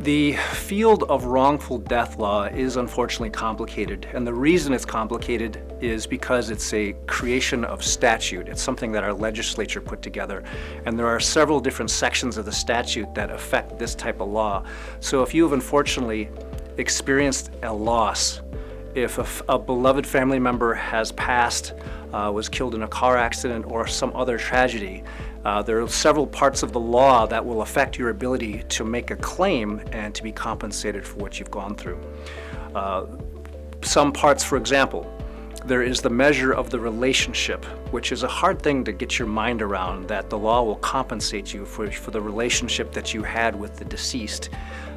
The field of wrongful death law is unfortunately complicated, and the reason it's complicated is because it's a creation of statute. It's something that our legislature put together, and there are several different sections of the statute that affect this type of law. So if you have unfortunately experienced a loss, if a beloved family member has passed, was killed in a car accident or some other tragedy, there are several parts of the law that will affect your ability to make a claim and to be compensated for what you've gone through. Some parts, for example, there is the measure of the relationship, which is a hard thing to get your mind around, that the law will compensate you for the relationship that you had with the deceased.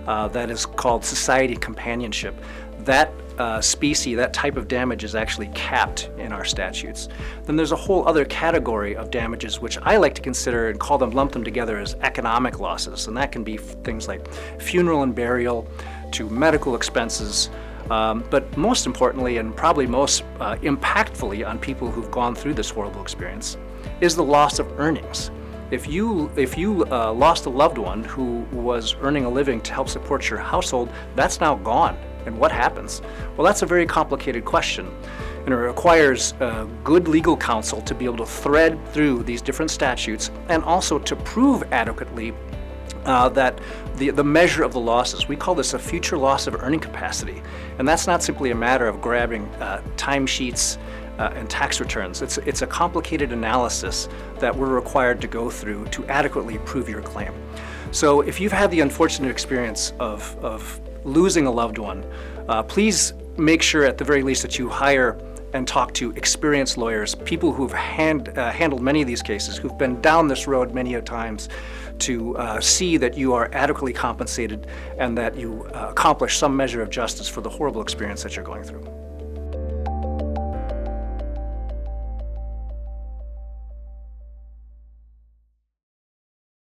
That is called society companionship. That species, that type of damage is actually capped in our statutes. Then there's a whole other category of damages which I like to consider and lump them together as economic losses, and that can be things like funeral and burial to medical expenses, but most importantly and probably most impactfully on people who've gone through this horrible experience is the loss of earnings. If you lost a loved one who was earning a living to help support your household, that's now gone. And what happens? Well, that's a very complicated question, and it requires good legal counsel to be able to thread through these different statutes and also to prove adequately that the measure of the losses. We call this a future loss of earning capacity, and that's not simply a matter of grabbing timesheets and tax returns. It's a complicated analysis that we're required to go through to adequately prove your claim. So if you've had the unfortunate experience of losing a loved one, please make sure at the very least that you hire and talk to experienced lawyers, people who've handled many of these cases, who've been down this road many a times, to see that you are adequately compensated and that you accomplish some measure of justice for the horrible experience that you're going through.